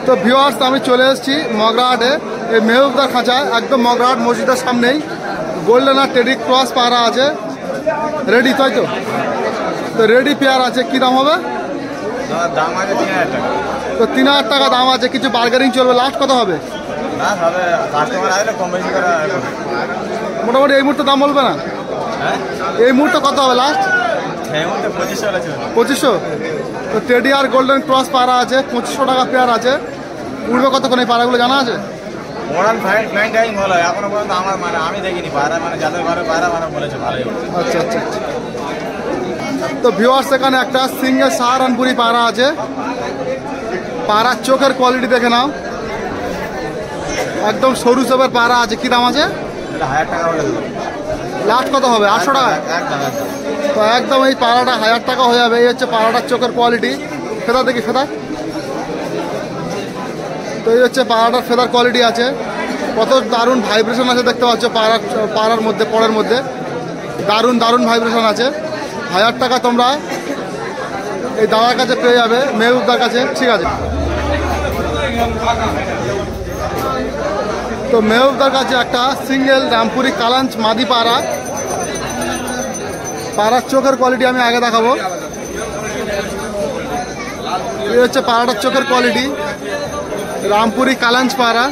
তো ভিউয়ার্স, আমি চলে এসেছি মগরাহাটে, এই মেহবুবদার খাঁচায়, একদম মগরাহাট মসজিদের সামনেই গোল্ডেন আর টেডি ক্রস পায়রা আছে রেডি, তাই তো? তো রেডি পেয়ার আছে, কি দাম হবে? দাম আছে 3000 টাকা। তো 3000 টাকা দাম আছে, কিছু বার্গেনিং চলবে, লাস্ট কত হবে? মোটামুটি এই মুহূর্তে দাম বলবে না? এই মুহূর্তে কত হবে লাস্ট? 2500। তো টেডি আর গোল্ডেন ক্রস পায়রা আছে, 2500 টাকা পেয়ার আছে। উঠবে কতক্ষণ এই পায়রাগুলো জানা আছে? আমি দেখিনি পায়রা, মানে যাদের পায়রা বলেছে ভালোই। আচ্ছা আচ্ছা। তো ভিউয়ার্স, এখানে একটা সিঙ্গেল সাহারানপুরি পায়রা আছে। পায়রার চোখের কোয়ালিটি দেখে নাও, একদম সরু চোখের পায়রা আছে। কি দাম আছে? 1000 টাকা বলে। লাস্ট কত হবে? 800 টাকা। তো একদম এই পায়রাটা 1000 টাকা হয়ে যাবে। এই হচ্ছে পায়রাটার চোখের কোয়ালিটি। ফেদার দেখি, ফেদার। তো এই হচ্ছে পায়রাটার ফেদার কোয়ালিটি আছে। কত দারুণ ভাইব্রেশন আছে দেখতে পাচ্ছ পায়রার মধ্যে, পরের মধ্যে দারুণ দারুণ ভাইব্রেশন আছে। 1000 টাকা তোমরা এই দাদার কাছে পেয়ে যাবে, মেহবুবদার কাছে। ঠিক আছে, তো মেহবুবদার কাছে একটা সিঙ্গেল রামপুরি কালাঞ্চ মাদি পায়রা। পায়রার চোখের কোয়ালিটি আমি আগে দেখাবো। এই হচ্ছে পায়রাটার চোখের কোয়ালিটি, রামপুরি কালাঞ্চ পায়রা।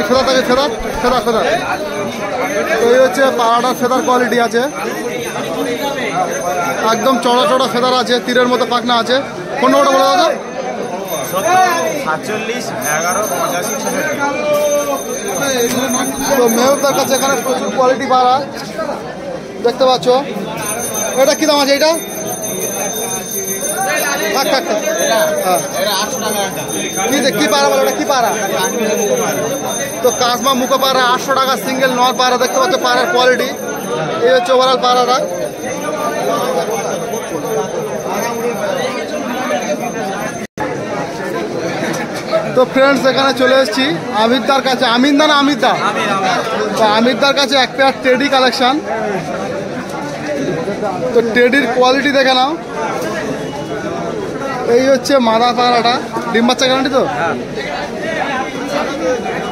ফেদার থাকে, ফেদার ফেদার ফেদার। তো এই হচ্ছে পায়রাটার ফেদার কোয়ালিটি আছে, একদম চড়া চড়া ফেদার আছে, তীরের মতো পাখনা আছে। ফোন নম্বরটা বলে দাও। 47 11 85 66। তো মেহবুবদার কাছে এখানে প্রচুর কোয়ালিটি পায়রা দেখতে পাচ্ছ। এটা কি দাম আছে? এটা কি পায়রা বলো? এটা কি পায়রা? তো কাজমা মুখো পায়রা, 800 টাকা সিঙ্গেল নর পায়রা। দেখতে পাচ্ছ পায়রার কোয়ালিটি। এই হচ্ছে ওভারঅল পায়রাটা। তো ফ্রেন্ডস, এখানে চলে এসেছি আমিরদার কাছে। আমিরদা না আমিরদা? তো আমিরদার কাছে এক পেয়ার টেডি কালেকশন। তো টেডির কোয়ালিটি দেখে নাও। এই হচ্ছে মাদা পায়রাটা, ডিম বাচ্চা গ্যারান্টি তো?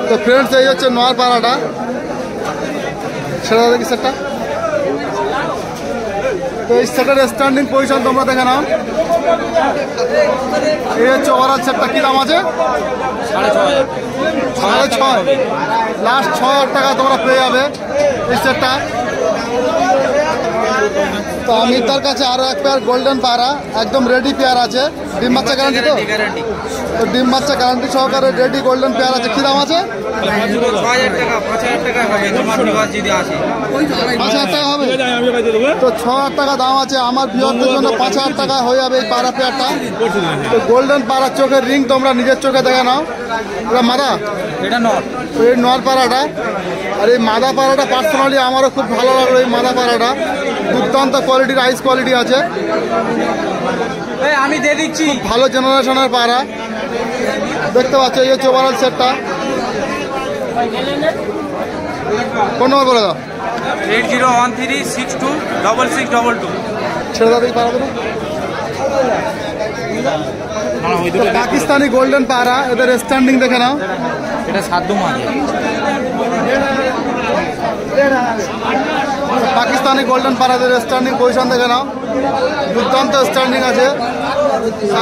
তো ফ্রেন্ডস, এই হচ্ছে নর পায়রাটা। সেটা দেখি সেটটা। তো এই সেটের স্ট্যান্ডিং পজিশন তোমরা দেখে নাও। এই হচ্ছে ওভারঅল সেটটা। কি দাম আছে? 6,500। লাস্ট 6000 টাকা তোমরা পেয়ে যাবে এই সেটটা। তো আমিরদার কাছে আরো এক পেয়ার গোল্ডেন পায়রা, একদম রেডি পেয়ার আছে। ডিম বাচ্চা গ্যারান্টি তো? তো ডিম বাচ্চা গ্যারান্টি সহকারে রেডি গোল্ডেন পেয়ার আছে। কি দাম আছে? 5000 টাকা। 5000 টাকা হবে তোমার বিভাগ যদি আসে। 5000 টাকা হবে। তো 6000 টাকা দাম আছে। আমার ভিউয়ারদের জন্য 5000 টাকা হয়ে যাবে এই পায়রা পেয়ারটা। তো গোল্ডেন পায়রার চোখের রিং তোমরা নিজের চোখে দেখে নাও। এটা মাদা, এটা নর। এই নর পায়রাটা। আর এই মাদা পায়রাটা পার্সোনালি আমারও খুব ভালো লাগলো। এই মাদা পায়রাটা দুর্দান্ত কোয়ালিটির, আইস কোয়ালিটি আছে। আমি দিয়ে দিচ্ছি, ভালো জেনারেশনের পায়রা দেখতে পাচ্ছ। এই হচ্ছে ওভারঅল সেটটা। কোন নম্বর বলে দাও? 8013626622। ছেড়ে দাও এই পায়রা। পাকিস্তানি গোল্ডেন পায়রা, এদের স্ট্যান্ডিং দেখে নাও। এটা 7 মাঝে। পাকিস্তানি গোল্ডেন পায়রাদের স্ট্যান্ডিং পজিশন দেখে নাও, দুর্দান্ত স্ট্যান্ডিং আছে,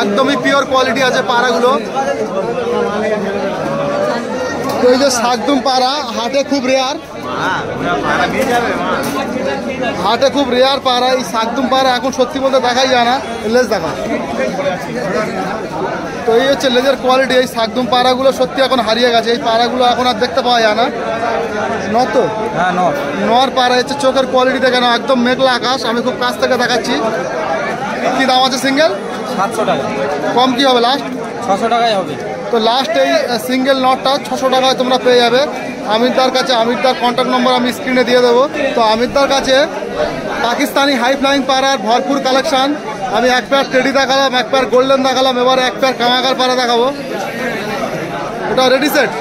একদমই পিওর কোয়ালিটি আছে পায়রাগুলো। এই যে শাকদুম পায়রা, হাটে খুব রেয়ার, হাটে খুব রেয়ার পায়রা। এই শাকদুম পায়রা এখন সত্যি বলতে দেখাই যায় না। লেজ দেখা। তো এই হচ্ছে লেজের কোয়ালিটি। এই শাকদুম পায়রাগুলো সত্যি এখন হারিয়ে গেছে। এই পায়রাগুলো এখন আর দেখতে পাওয়া যায় না। নর তো? হ্যাঁ, নর পায়রা হচ্ছে। চোখের কোয়ালিটি দেখে নাও, একদম মেঘলা আকাশ। আমি খুব কাছ থেকে দেখাচ্ছি। কি দাম আছে সিঙ্গেল? 700 টাকা। কম কি হবে লাস্ট? 600 টাকাই হবে। তো লাস্ট এই সিঙ্গেল নটটা 600 টাকায় তোমরা পেয়ে যাবে আমিরদার কাছে। আমিরদার কন্ট্যাক্ট নম্বর আমি স্ক্রিনে দিয়ে দেবো। তো আমিরদার কাছে পাকিস্তানি হাই ফ্লাইং পায়রার ভরপুর কালেকশান। আমি এক পেয়ার টেডি দেখালাম, এক পেয়ার গোল্ডেন দেখালাম, এবার এক পেয়ার কামাকার পায়রা দেখাবো। এটা রেডি সেট?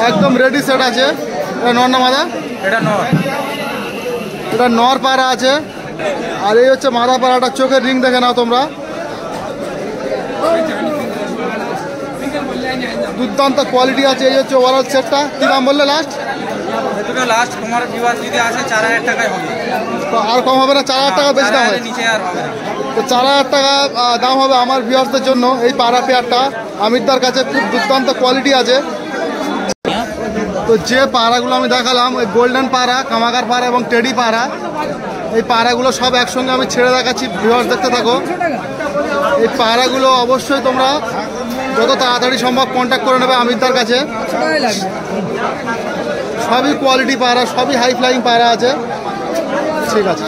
একদম রেডি সেট আছে। এটা নর না মাদা? এটা নর। এটা নর পায়রা আছে, আর এই হচ্ছে মাদা পাড়াটা, চোখের রিং দেখে নাও তোমরা, দুর্দান্ত কোয়ালিটি আছে। এই হচ্ছে ওভারঅল সেটটা, কি দাম বললে লাস্ট? দুটো লাস্ট তোমার ভিউয়ার যদি আসে 4000 টাকায় হবে। তো আর কম হবে না? 4000 টাকা বেশি দাম হয়? নিচে আর হবে না। তো 4000 টাকা দাম হবে আমার ভিউয়ার্সদের জন্য এই পাড়া পেয়ারটা। আমিরদার কাছে খুব দুর্দান্ত কোয়ালিটি আছে। তো যে পাড়াগুলো আমি দেখালাম, ওই গোল্ডেন পাড়া, কামাগার পাড়া এবং টেডি পাড়া, এই পাড়াগুলো সব একসঙ্গে আমি ছেড়ে দেখাচ্ছি, ভিউয়ার্স দেখতে থাকো। এই পাড়াগুলো অবশ্যই তোমরা যত তাড়াতাড়ি সম্ভব কন্ট্যাক্ট করে নেবে আমিরদার কাছে। সবই কোয়ালিটি পাড়া, সবই হাই ফ্লাইং পাড়া আছে। ঠিক আছে।